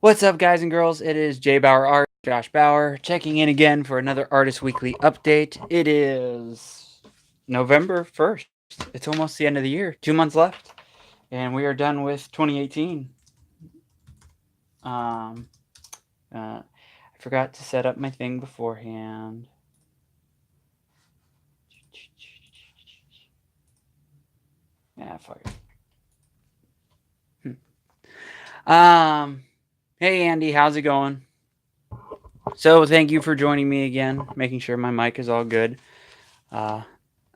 What's up, guys and girls? It is Jbauerart, Josh Bauer, checking in again for another Artist Weekly update. It is November 1st. It's almost the end of the year. 2 months left, and we are done with 2018. Um, I forgot to set up my thing beforehand. Yeah, fuck it. Hey Andy, how's it going? So thank you for joining me again, making sure my mic is all good. Uh,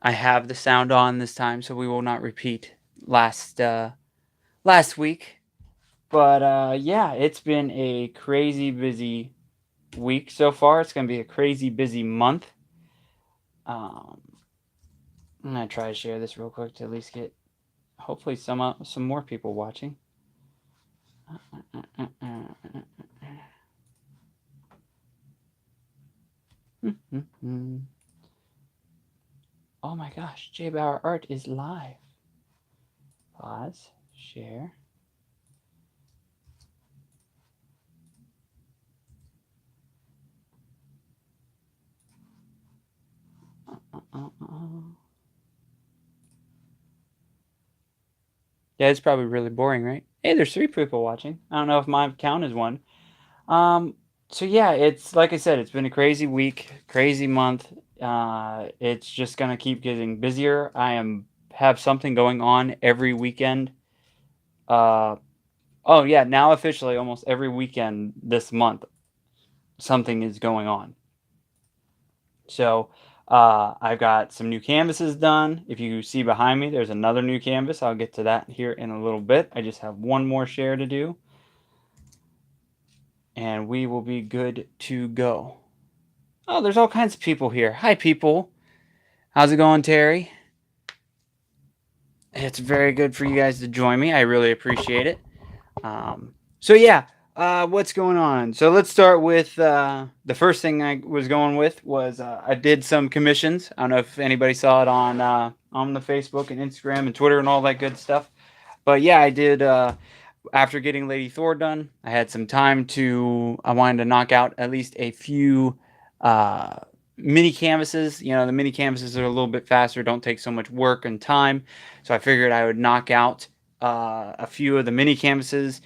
I have the sound on this time, so we will not repeat last week. But yeah, it's been a crazy busy week so far. It's gonna be a crazy busy month. Um, I'm gonna try to share this real quick to at least get hopefully some more people watching. Oh my gosh, Jbauerart is live. Pause. Share. Yeah, it's probably really boring, right? Hey, there's 3 people watching. I don't know if my count is one. Um, so yeah, it's like I said, it's been a crazy week, crazy month. It's just gonna keep getting busier. Have something going on every weekend. Uh, oh yeah, now officially almost every weekend this month, something is going on. So I've got some new canvases done. If you see behind me, there's another new canvas. I'll get to that here in a little bit. I just have one more share to do, and we will be good to go. Oh, there's all kinds of people here. Hi, people. How's it going, Terry? It's very good for you guys to join me. I really appreciate it. So yeah, what's going on? So let's start with the first thing I was going with was I did some commissions. I don't know if anybody saw it on the Facebook and Instagram and Twitter and all that good stuff. But yeah, I did. After getting Lady Thor done, I had some time to. I wanted to knock out at least a few uh, mini canvases. You know, the mini canvases are a little bit faster, don't take so much work and time. So I figured I would knock out a few of the mini canvases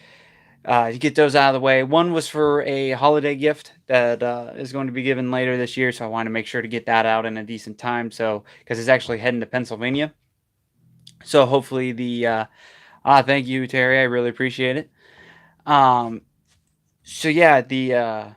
to get those out of the way. One was for a holiday gift that is going to be given later this year, so I wanted to make sure to get that out in a decent time. So because it's actually heading to Pennsylvania, so hopefully thank you, Terry. I really appreciate it. Um, so yeah, the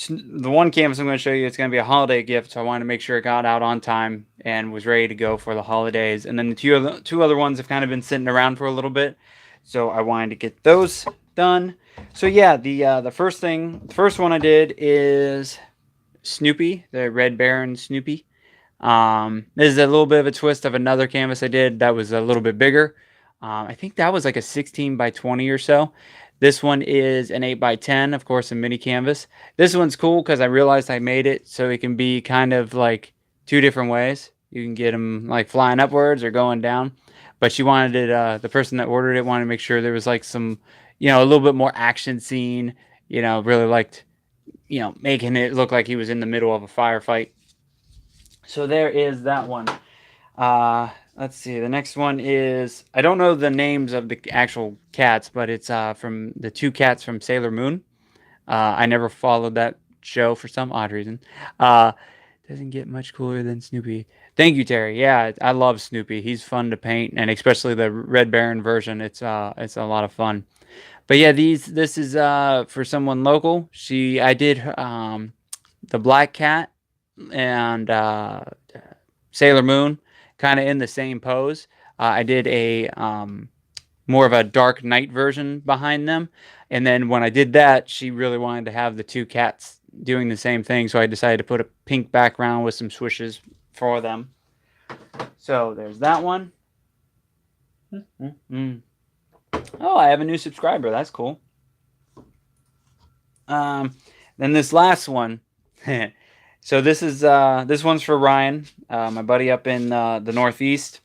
one canvas I'm going to show you, it's going to be a holiday gift. So I wanted to make sure it got out on time and was ready to go for the holidays. And then the two other ones have kind of been sitting around for a little bit, so I wanted to get those done. So yeah, the first one I did is Snoopy, the Red Baron Snoopy. This is a little bit of a twist of another canvas I did that was a little bit bigger. I think that was like a 16 by 20 or so. This one is an 8 by 10, of course, a mini canvas. This one's cool because I realized I made it so it can be kind of like 2 different ways. You can get them like flying upwards or going down. But she wanted it, the person that ordered it wanted to make sure there was like some, a little bit more action scene. Really liked, making it look like he was in the middle of a firefight. So there is that one. Let's see. The next one is I don't know the names of the actual cats, but it's from the 2 cats from Sailor Moon. I never followed that show for some odd reason. Uh, doesn't get much cooler than Snoopy. Thank you, Terry. Yeah, I love Snoopy. He's fun to paint, and especially the Red Baron version. It's a lot of fun. But yeah, this is for someone local. I did the Black Cat and Sailor Moon, kind of in the same pose. I did a more of a dark night version behind them, and then when I did that, she really wanted to have the 2 cats doing the same thing, so I decided to put a pink background with some swishes for them. So there's that one. Mm-hmm. Oh, I have a new subscriber. That's cool. Um, then this last one. So this one's for Ryan, my buddy up in the Northeast.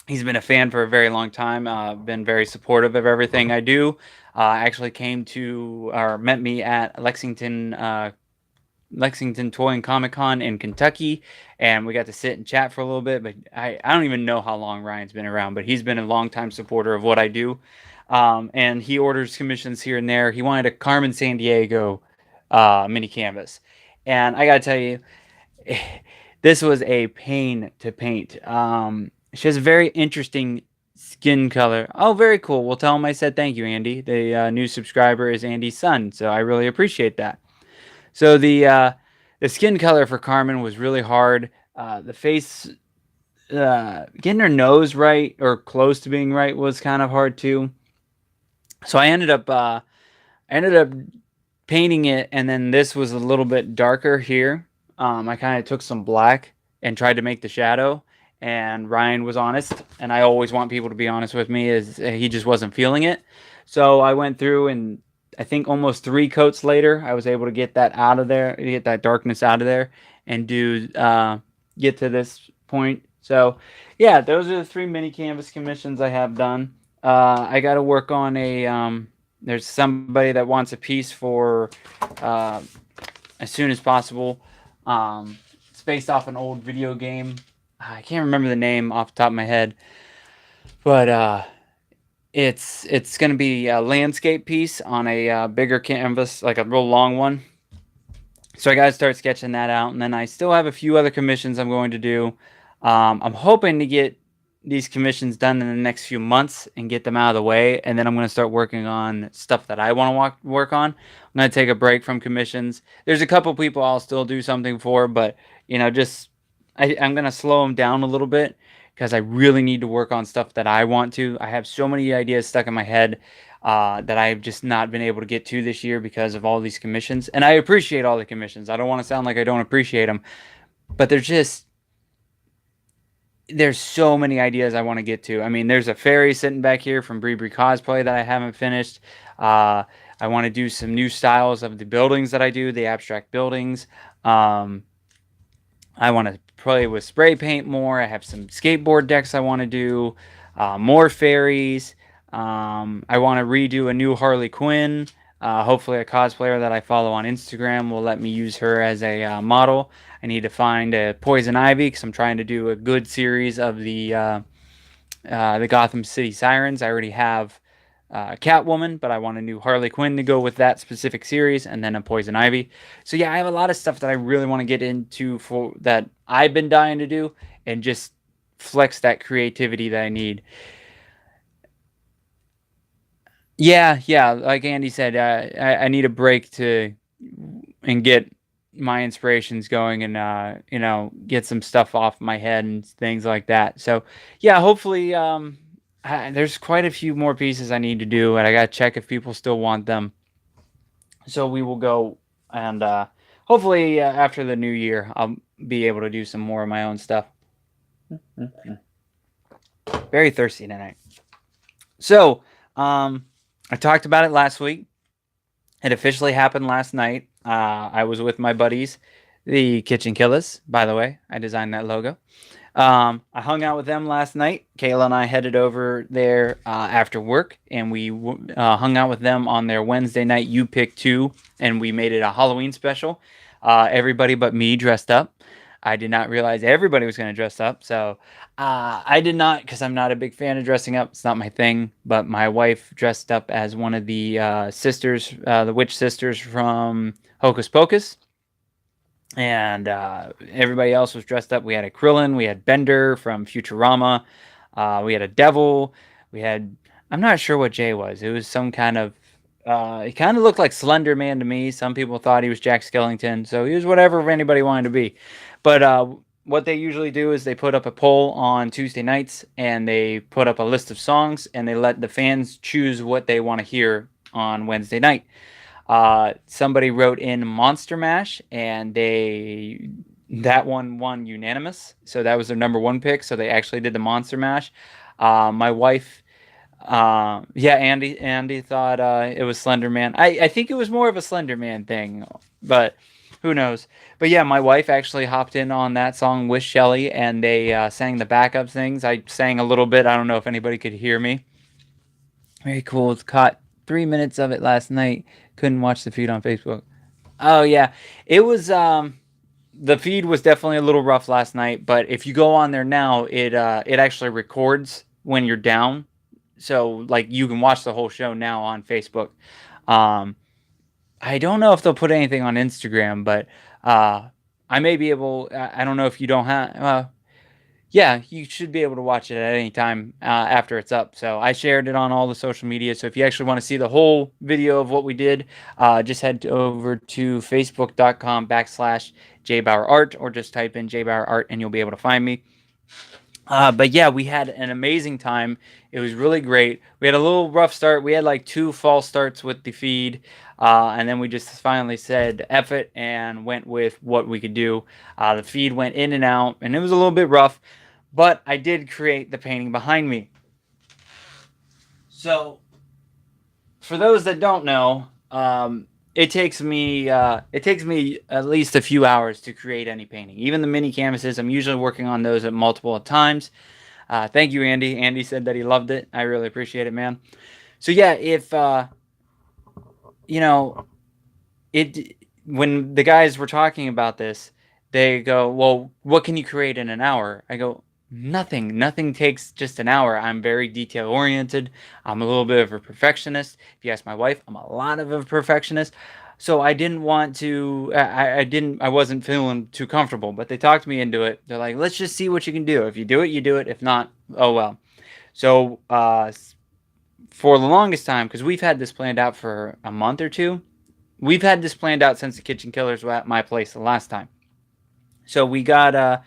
He's been a fan for a very long time. Been very supportive of everything I do. Actually came to or met me at Lexington Toy and Comic Con in Kentucky, and we got to sit and chat for a little bit. But I don't even know how long Ryan's been around, but he's been a long time supporter of what I do. And he orders commissions here and there. He wanted a Carmen San Diego mini canvas, and I gotta tell you, this was a pain to paint. She has a very interesting skin color. Oh, very cool. Well, tell him I said thank you, Andy. The new subscriber is Andy's son, so I really appreciate that. So the skin color for Carmen was really hard. The face, getting her nose right or close to being right was kind of hard too. So I ended up painting it, and then this was a little bit darker here. I kind of took some black and tried to make the shadow, and Ryan was honest, and I always want people to be honest with me, is he just wasn't feeling it. So I went through, and I think almost 3 coats later, I was able to get that out of there, get that darkness out of there, and get to this point. So yeah, those are the 3 mini canvas commissions I have done. I got to work on there's somebody that wants a piece for uh, as soon as possible. It's based off an old video game. I can't remember the name off the top of my head, but it's going to be a landscape piece on a bigger canvas, like a real long one. So I got to start sketching that out, and then I still have a few other commissions I'm going to do. I'm hoping to get these commissions done in the next few months and get them out of the way, and then I'm going to start working on stuff that I want to work on. I'm going to take a break from commissions. There's a couple people I'll still do something for, but just I'm going to slow them down a little bit because I really need to work on stuff that I want to. I have so many ideas stuck in my head that I've just not been able to get to this year because of all these commissions. And I appreciate all the commissions. I don't want to sound like I don't appreciate them, but there's so many ideas I want to get to. I mean, there's a fairy sitting back here from Bree cosplay that I haven't finished. Uh, I want to do some new styles of the buildings that I do, the abstract buildings. Um, I want to play with spray paint more. I have some skateboard decks I want to do, more fairies. I want to redo a new Harley Quinn. Hopefully, a cosplayer that I follow on Instagram will let me use her as a model. I need to find a Poison Ivy because I'm trying to do a good series of the Gotham City Sirens. I already have Catwoman, but I want a new Harley Quinn to go with that specific series, and then a Poison Ivy. So yeah, I have a lot of stuff that I really want to get into for that I've been dying to do, and just flex that creativity that I need. Yeah, yeah, like Andy said, I need a break to and get my inspirations going, and get some stuff off my head and things like that. So yeah, hopefully there's quite a few more pieces I need to do, and I gotta check if people still want them. So we will go, and hopefully after the new year I'll be able to do some more of my own stuff. Very thirsty tonight. So I talked about it last week. It officially happened last night. I was with my buddies, the Kitchenkillaz. By the way, I designed that logo. I hung out with them last night. Kayla and I headed over there after work, and we hung out with them on their Wednesday night You Pick Two, and we made it a Halloween special. Everybody but me dressed up. I did not realize everybody was going to dress up, so I did not, because I'm not a big fan of dressing up. It's not my thing. But my wife dressed up as one of the sisters, the witch sisters from Hocus Pocus, and everybody else was dressed up. We had a Krillin, we had Bender from Futurama, we had a devil, we had, I'm not sure what Jay was. It was some kind of he kind of looked like Slender Man to me. Some people thought he was Jack Skellington, so he was whatever anybody wanted to be. But what they usually do is they put up a poll on Tuesday nights, and they put up a list of songs, and they let the fans choose what they want to hear on Wednesday night. Somebody wrote in Monster Mash, and that one won unanimous. So that was their number one pick. So they actually did the Monster Mash. My wife, yeah, Andy thought it was Slender Man. I think it was more of a Slender Man thing, but Who knows? But yeah, my wife actually hopped in on that song with Shelly, and they sang the backup things. I sang a little bit. I don't know if anybody could hear me. Very cool. It's caught 3 minutes of it last night. Couldn't watch the feed on Facebook. Oh yeah, it was. The feed was definitely a little rough last night, but if you go on there now, it actually records when you're down, so like you can watch the whole show now on Facebook. Um, I don't know if they'll put anything on Instagram, but I may be able. I don't know if you don't have. Yeah, you should be able to watch it at any time after it's up. So I shared it on all the social media. So if you actually want to see the whole video of what we did, just head over to facebook.com/ Jbauerart, or just type in Jbauerart and you'll be able to find me. But yeah, we had an amazing time. It was really great. We had a little rough start. We had like 2 false starts with the feed. And then we just finally said F it and went with what we could do. The feed went in and out, and it was a little bit rough, but I did create the painting behind me. So, for those that don't know, it takes me at least a few hours to create any painting. Even the mini canvases, I'm usually working on those at multiple times. Thank you, Andy. Andy said that he loved it. I really appreciate it, man. So yeah, if you know it, when the guys were talking about this, they go, "Well, what can you create in an hour?" I go, "Nothing. Nothing takes just an hour. I'm very detail oriented. I'm a little bit of a perfectionist. If you ask my wife, I'm a lot of a perfectionist." So I didn't want to. I wasn't feeling too comfortable. But they talked me into it. They're like, "Let's just see what you can do. If you do it, you do it. If not, oh well." So for the longest time, because we've had this planned out for a month or two. We've had this planned out since the Kitchenkillaz were at my place the last time. So we got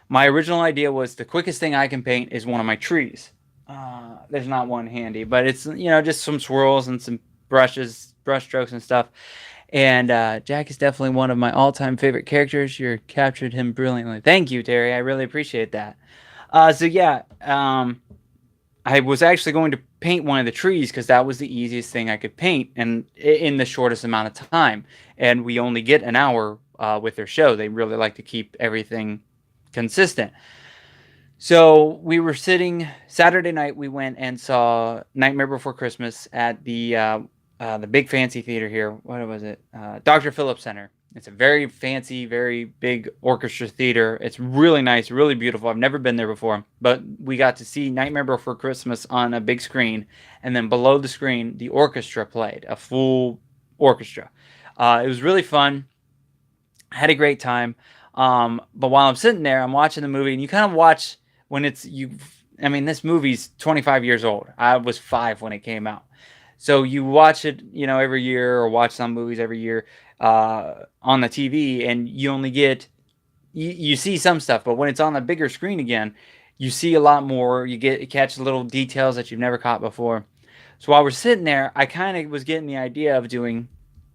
my original idea was the quickest thing I can paint is one of my trees. There's not one handy, but it's just some swirls and some brushes, brush strokes and stuff. And Jack is definitely one of my all-time favorite characters. You captured him brilliantly. Thank you, Terry. I really appreciate that. So yeah, I was actually going to paint one of the trees because that was the easiest thing I could paint and in the shortest amount of time. And we only get an hour with their show. They really like to keep everything consistent. So we were sitting Saturday night. We went and saw Nightmare Before Christmas at the big fancy theater here. What was it? Dr. Phillips Center. It's a very fancy, very big orchestra theater. It's really nice, really beautiful. I've never been there before, but we got to see Nightmare Before Christmas on a big screen, and then below the screen, the orchestra played, a full orchestra. It was really fun. I had a great time. But while I'm sitting there, I'm watching the movie, and you kind of watch when it's you. I mean, this movie's 25 years old. I was 5 when it came out. So you watch it, every year, or watch some movies every year on the TV, and you only get you see some stuff, but when it's on the bigger screen again, you see a lot more. You catch little details that you've never caught before. So while we're sitting there, I kind of was getting the idea of doing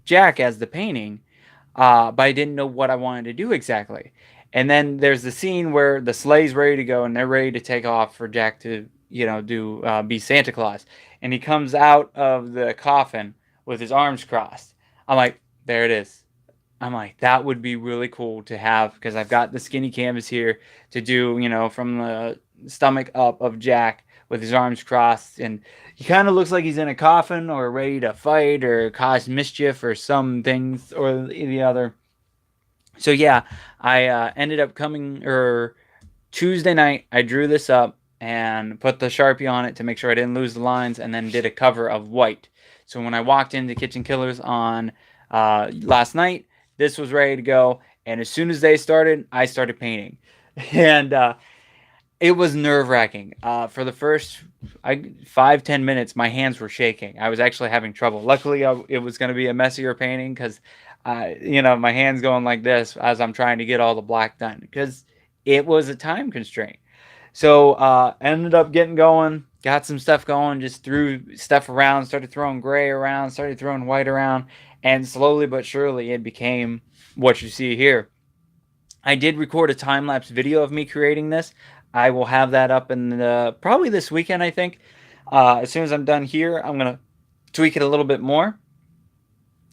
Jack as the painting, but I didn't know what I wanted to do exactly. And then there's the scene where the sleigh's ready to go and they're ready to take off for Jack to, do be Santa Claus. And he comes out of the coffin with his arms crossed. I'm like, there it is. I'm like, that would be really cool to have because I've got the skinny canvas here to do, from the stomach up of Jack with his arms crossed. And he kind of looks like he's in a coffin or ready to fight or cause mischief or some things or the other. So yeah, I ended up coming Tuesday night. I drew this up and put the Sharpie on it to make sure I didn't lose the lines, and then did a cover of white. So when I walked into Kitchenkillaz on last night, this was ready to go. And as soon as they started, I started painting. And it was nerve-wracking. For the first 5-10 minutes, my hands were shaking. I was actually having trouble. Luckily, it was going to be a messier painting because, my hands going like this as I'm trying to get all the black done because it was a time constraint. So ended up getting going, got some stuff going, just threw stuff around, started throwing gray around, started throwing white around, and slowly but surely it became what you see here. I did record a time-lapse video of me creating this. I will have that up in probably this weekend, I think. As soon as I'm done here, I'm going to tweak it a little bit more.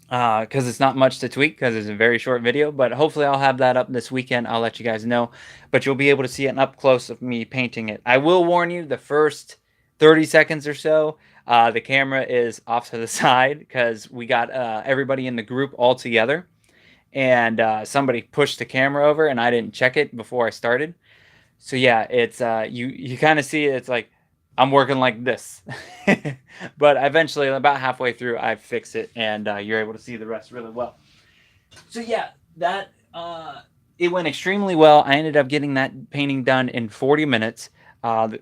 because it's not much to tweak because it's a very short video, but hopefully I'll have that up this weekend. I'll let you guys know, but you'll be able to see an up close of me painting it. I will warn you, the first 30 seconds or so, the camera is off to the side because we got everybody in the group all together, and somebody pushed the camera over and I didn't check it before I started. So yeah, it's you kind of see it, it's like I'm working like this. But eventually, about halfway through, I fix it, and you're able to see the rest really well. So yeah, that it went extremely well. I ended up getting that painting done in 40 minutes.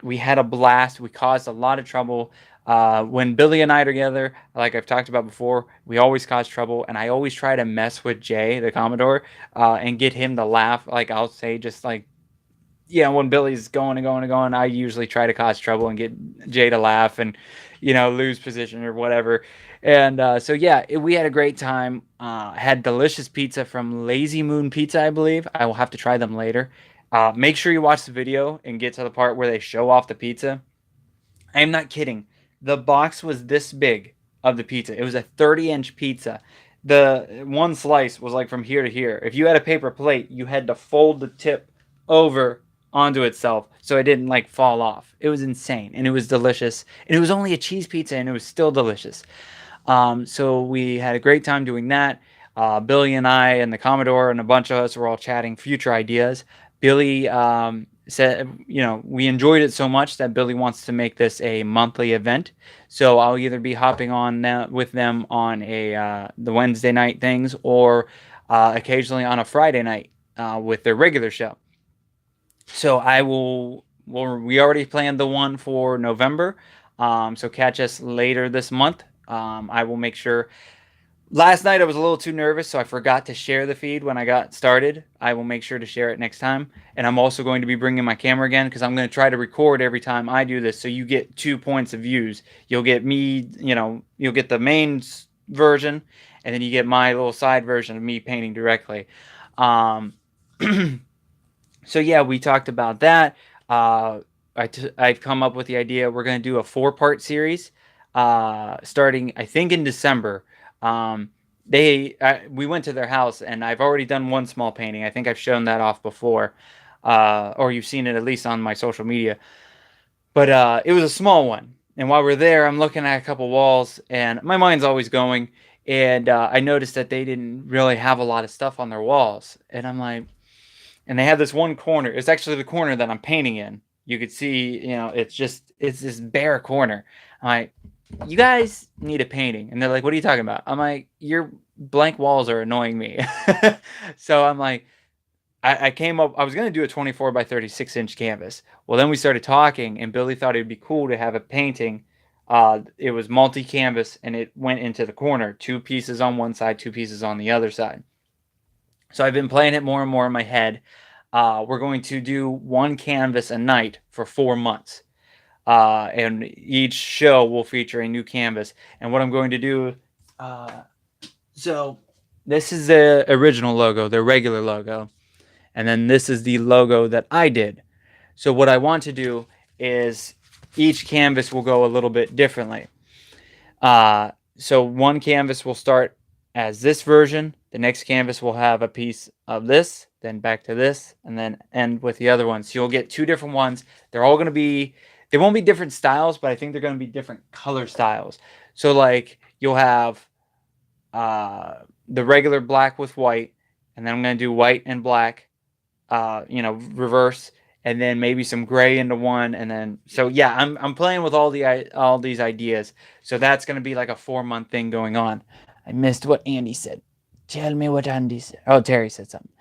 We had a blast. We caused a lot of trouble. When Billy and I are together, like I've talked about before, we always cause trouble, and I always try to mess with Jay, the Commodore, and get him to laugh. Like I'll say, just like, yeah, when Billy's going and going and going, I usually try to cause trouble and get Jay to laugh and, lose position or whatever. And so, yeah, we had a great time. Had delicious pizza from Lazy Moon Pizza, I believe. I will have to try them later. Make sure you watch the video and get to the part where they show off the pizza. I am not kidding. The box was this big of the pizza. It was a 30-inch pizza. The one slice was like from here to here. If you had a paper plate, you had to fold the tip over onto itself so it didn't like fall off. It was insane, and it was delicious. And it was only a cheese pizza, and it was still delicious. So we had a great time doing that. Billy and I and the Commodore and a bunch of us were all chatting future ideas. Billy said, we enjoyed it so much that Billy wants to make this a monthly event. So I'll either be hopping on with them on the Wednesday night things, or occasionally on a Friday night with their regular show. So I will. Well, we already planned the one for November. So catch us later this month. I will make sure. Last night I was a little too nervous, so I forgot to share the feed when I got started. I will make sure to share it next time. And I'm also going to be bringing my camera again because I'm going to try to record every time I do this, so you get 2 points of views. You'll get me, you'll get the main version, and then you get my little side version of me painting directly. Um, so yeah, we talked about that. I've come up with the idea. We're going to do a 4-part series starting, I think, in December. We went to their house, and I've already done one small painting. I think I've shown that off before, or you've seen it at least on my social media. But it was a small one. And while we're there, I'm looking at a couple walls, and my mind's always going. And I noticed that they didn't really have a lot of stuff on their walls. And I'm like, and they have this one corner. It's actually the corner that I'm painting in. You could see, it's this bare corner. I'm like, you guys need a painting. And they're like, what are you talking about? I'm like, your blank walls are annoying me. So I'm like, I came up, I was going to do a 24 by 36 inch canvas. Well, then we started talking, and Billy thought it'd be cool to have a painting. It was multi-canvas, and it went into the corner, 2 pieces on one side, 2 pieces on the other side. So I've been playing it more and more in my head. We're going to do 1 canvas a night for 4 months. And each show will feature a new canvas. And what I'm going to do, so this is the original logo, the regular logo. And then this is the logo that I did. So what I want to do is each canvas will go a little bit differently. So one canvas will start as this version. The next canvas will have a piece of this, then back to this, and then end with the other one. So you'll get 2 different ones. They're all going to be, they won't be different styles, but I think they're going to be different color styles. So like you'll have the regular black with white, and then I'm going to do white and black, reverse, and then maybe some gray into one, and then so yeah, I'm playing with all these ideas. So that's going to be like a 4-month thing going on. I missed what Andy said. Tell me what Andy said. Oh, Terry said something.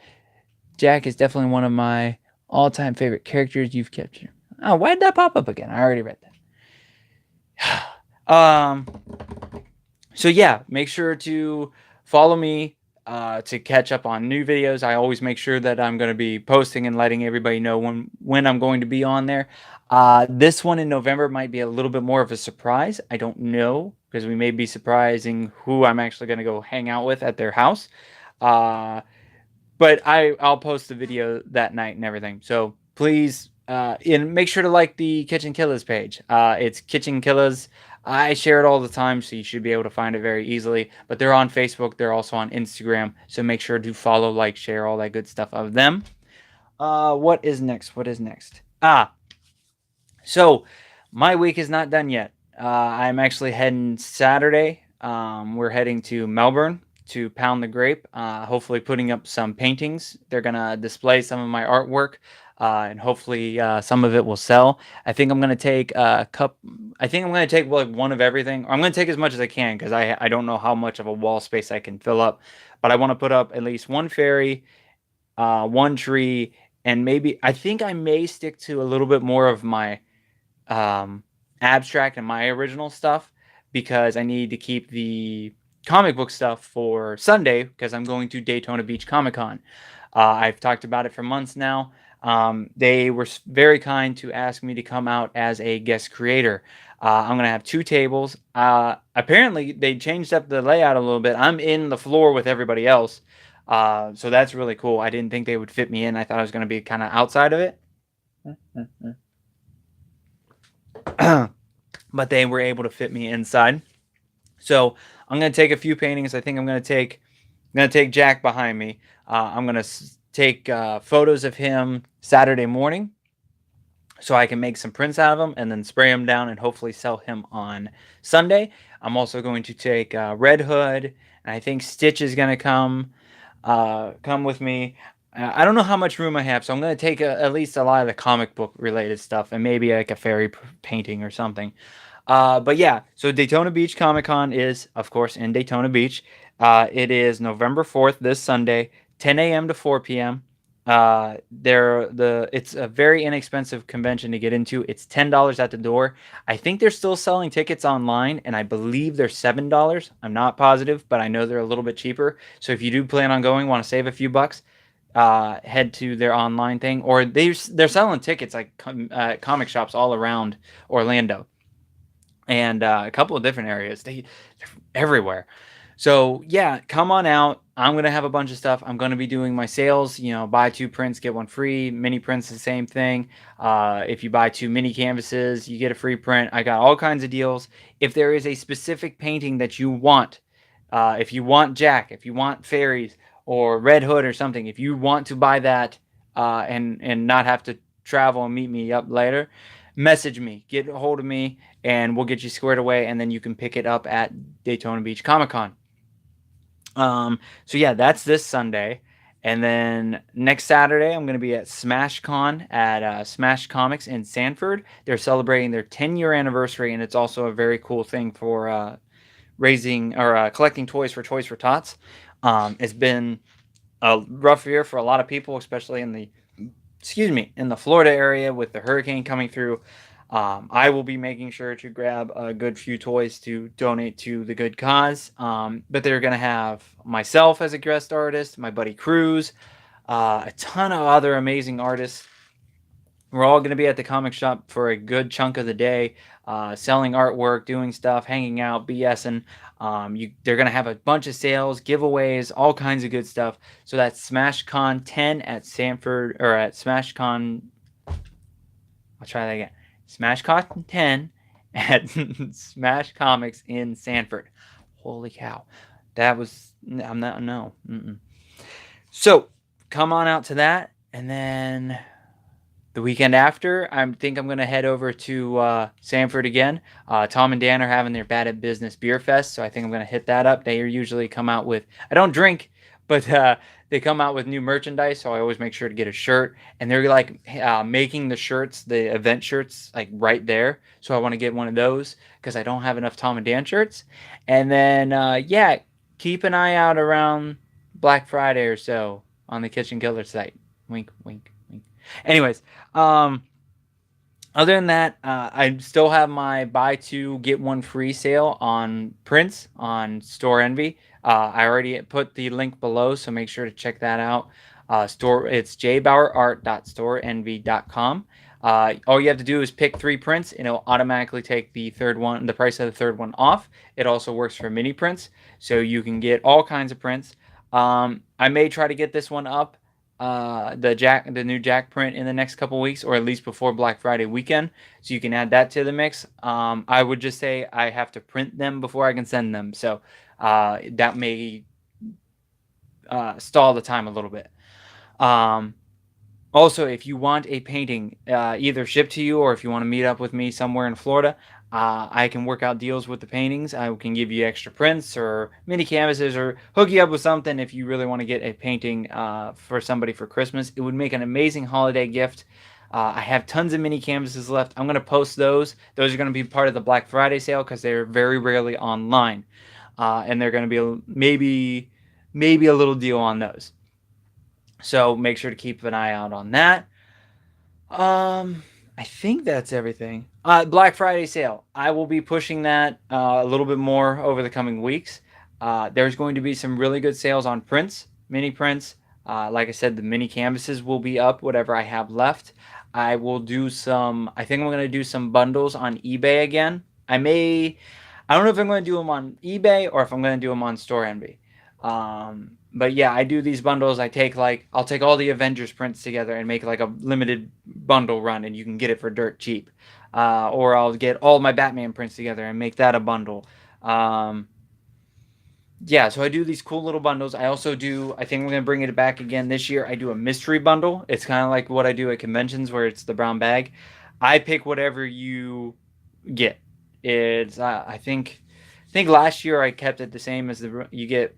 Jack is definitely one of my all-time favorite characters you've captured. Oh, why did that pop up again? I already read that. So yeah, make sure to follow me to catch up on new videos. I always make sure that I'm going to be posting and letting everybody know when I'm going to be on there. This one in November might be a little bit more of a surprise. I don't know, because we may be surprising who I'm actually going to go hang out with at their house. But I'll post the video that night and everything. So please, and make sure to like the Kitchenkillaz page. It's Kitchenkillaz I share it all the time, so you should be able to find it very easily. But they're on Facebook. They're also on Instagram. So make sure to follow, like, share, all that good stuff of them. What is next? What is next? So my week is not done yet. I'm actually heading Saturday. We're heading to Melbourne to pound the grape. Hopefully, putting up some paintings. They're gonna display some of my artwork, and hopefully, some of it will sell. I think I'm gonna take a cup. I think I'm gonna take like one of everything. I'm gonna take as much as I can because I don't know how much of a wall space I can fill up, but I want to put up at least one fairy, one tree, and maybe I think I may stick to a little bit more of my um, abstract and my original stuff because I need to keep the comic book stuff for Sunday because I'm going to Daytona Beach Comic Con. I've talked about it for months now. They were very kind to ask me to come out as a guest creator. I'm going to have two tables. Apparently, they changed up the layout a little bit. I'm in the floor with everybody else. So that's really cool. I didn't think they would fit me in. I thought I was going to be kind of outside of it. But they were able to fit me inside. So I'm gonna take a few paintings. I think I'm gonna take Jack behind me. I'm gonna take photos of him Saturday morning, so I can make some prints out of them and then spray them down and hopefully sell him on Sunday. I'm also going to take Red Hood, and I think Stitch is gonna come with me. I don't know how much room I have, so I'm going to take at least a lot of the comic book related stuff and maybe like a fairy painting or something. But yeah, so Daytona Beach Comic Con is, of course, in Daytona Beach. It is November 4th, this Sunday, 10 a.m. to 4 p.m. It's a very inexpensive convention to get into. It's $10 at the door. I think they're still selling tickets online, and I believe they're $7. I'm not positive, but I know they're a little bit cheaper. So if you do plan on going, want to save a few bucks, head to their online thing, or they're selling tickets like comic shops all around Orlando and a couple of different areas. They're everywhere. So yeah, come on out. I'm gonna have a bunch of stuff. I'm gonna be doing my sales. Buy two prints, get one free. Mini prints, the same thing. If you buy two mini canvases, you get a free print. I got all kinds of deals. If there is a specific painting that you want, if you want Jack, if you want fairies or Red Hood or something, if you want to buy that and not have to travel and meet me up later, message me, get a hold of me, and we'll get you squared away, and then you can pick it up at Daytona Beach Comic Con. So yeah, that's this Sunday. And then next Saturday, I'm going to be at SmashCon at Smash Comics in Sanford. They're celebrating their 10-year anniversary, and it's also a very cool thing for raising or collecting toys for Toys for Tots. It's been a rough year for a lot of people, especially in the Florida area with the hurricane coming through. I will be making sure to grab a good few toys to donate to the good cause. But they're going to have myself as a guest artist, my buddy Cruz, a ton of other amazing artists. We're all going to be at the comic shop for a good chunk of the day, selling artwork, doing stuff, hanging out, BSing. They're going to have a bunch of sales, giveaways, all kinds of good stuff. So that's SmashCon 10 at Sanford, or at SmashCon. I'll try that again. SmashCon 10 at Smash Comics in Sanford. Holy cow. I'm not, no. Mm-mm. So come on out to that. And then the weekend after, I think I'm going to head over to Sanford again. Tom and Dan are having their Bad at Business Beer Fest, so I think I'm going to hit that up. They usually come out with, I don't drink, but they come out with new merchandise, so I always make sure to get a shirt. And they're like making the shirts, the event shirts, like right there. So I want to get one of those because I don't have enough Tom and Dan shirts. And then, yeah, keep an eye out around Black Friday or so on the Kitchenkillaz site. Wink, wink. Anyways, other than that, I still have my buy two get one free sale on prints on Store Envy. I already put the link below, so make sure to check that out. It's jbauerart.storeenvy.com. All you have to do is pick 3 prints, and it'll automatically take the price of the third one off. It also works for mini prints, so you can get all kinds of prints. I may try to get this one up the new Jack print in the next couple weeks, or at least before Black Friday weekend, so you can add that to the mix. I would just say I have to print them before I can send them, so that may stall the time a little bit. Um, Also, if you want a painting either shipped to you, or if you want to meet up with me somewhere in Florida, I can work out deals with the paintings. I can give you extra prints or mini canvases, or hook you up with something if you really want to get a painting for somebody for Christmas. It would make an amazing holiday gift. I have tons of mini canvases left. I'm going to post those. Those are going to be part of the Black Friday sale because they're very rarely online. And they're going to be maybe a little deal on those. So make sure to keep an eye out on that. I think that's everything. Black Friday sale. I will be pushing that a little bit more over the coming weeks. There's going to be some really good sales on prints, mini prints. Like I said, the mini canvases will be up, whatever I have left. I will do some, I think I'm going to do some bundles on eBay again. I don't know if I'm going to do them on eBay or if I'm going to do them on Store Envy. But yeah, I do these bundles. I'll take all the Avengers prints together and make like a limited bundle run, and you can get it for dirt cheap. Or I'll get all my Batman prints together and make that a bundle. Um, yeah, so I do these cool little bundles. I also do, I think I'm going to bring it back again this year. I do a mystery bundle. It's kind of like what I do at conventions where it's the brown bag. I pick whatever you get. It's, I think last year I kept it the same as you get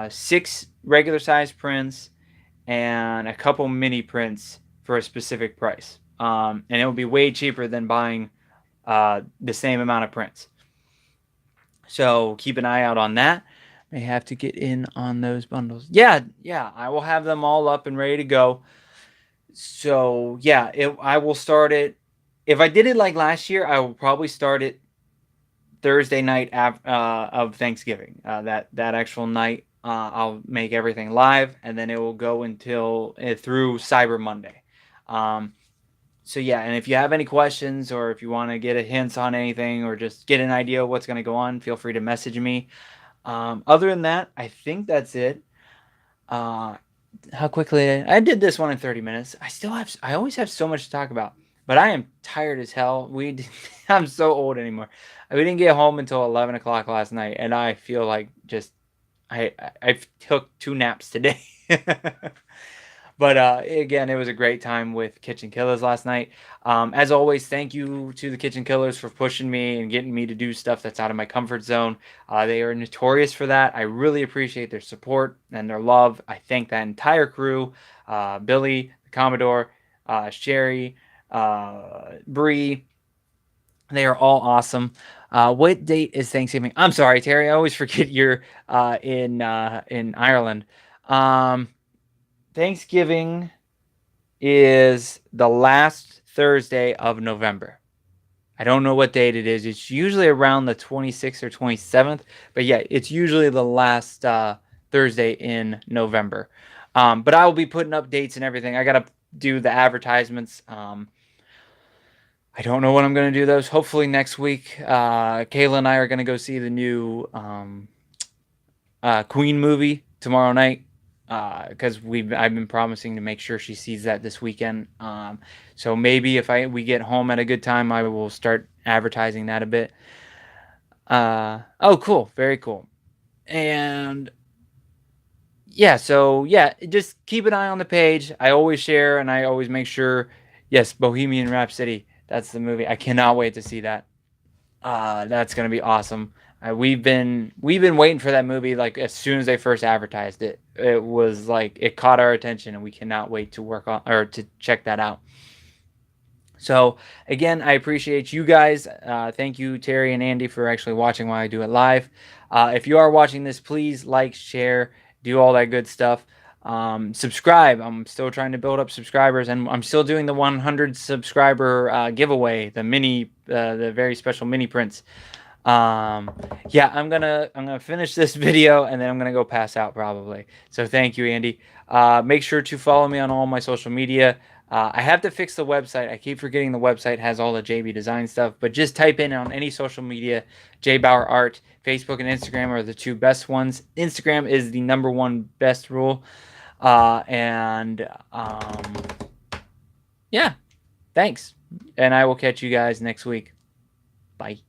6 regular size prints and a couple mini prints for a specific price. And it will be way cheaper than buying the same amount of prints. So keep an eye out on that. May have to get in on those bundles. Yeah, yeah, I will have them all up and ready to go. So yeah, I will start it. If I did it like last year, I will probably start it Thursday night of Thanksgiving. That actual night, I'll make everything live, and then it will go until through Cyber Monday. Um, so yeah, and if you have any questions, or if you want to get a hints on anything, or just get an idea of what's going to go on, feel free to message me. Other than that, I think that's it. Uh, how quickly I did this one in 30 minutes. I always have so much to talk about, but I am tired as hell. I'm so old anymore. We didn't get home until 11 o'clock last night, and I feel like just I took 2 naps today. But again, it was a great time with Kitchenkillaz last night. As always, thank you to the Kitchenkillaz for pushing me and getting me to do stuff that's out of my comfort zone. They are notorious for that. I really appreciate their support and their love. I thank that entire crew, Billy, the Commodore, Sherry, Bree. They are all awesome. What date is Thanksgiving? I'm sorry, Terry. I always forget you're in Ireland. Um, Thanksgiving is the last Thursday of November. I don't know what date it is. It's usually around the 26th or 27th, but yeah, it's usually the last Thursday in November. But I will be putting up dates and everything. I gotta do the advertisements. I don't know when I'm gonna do those. Hopefully next week. Kayla and I are gonna go see the new Queen movie tomorrow night, because I've been promising to make sure she sees that this weekend. So maybe if we get home at a good time, I will start advertising that a bit. Oh, cool, very cool. And yeah, so yeah, just keep an eye on the page. I always share and I always make sure. Yes, Bohemian Rhapsody. That's the movie. I cannot wait to see that. That's gonna be awesome. We've been waiting for that movie like as soon as they first advertised it. It was like it caught our attention, and we cannot wait to work on or to check that out. So again, I appreciate you guys. Thank you, Terry and Andy, for actually watching while I do it live. If you are watching this, please like, share, do all that good stuff. Subscribe. I'm still trying to build up subscribers, and I'm still doing the 100 subscriber giveaway, the very special mini prints. Yeah, I'm gonna finish this video, and then I'm gonna go pass out probably. So thank you, Andy. Make sure to follow me on all my social media. I have to fix the website. I keep forgetting the website has all the JB design stuff, but just type in on any social media, Jbauerart. Facebook and Instagram are the 2 best ones. Instagram is the #1 best rule. And yeah, thanks. And I will catch you guys next week. Bye.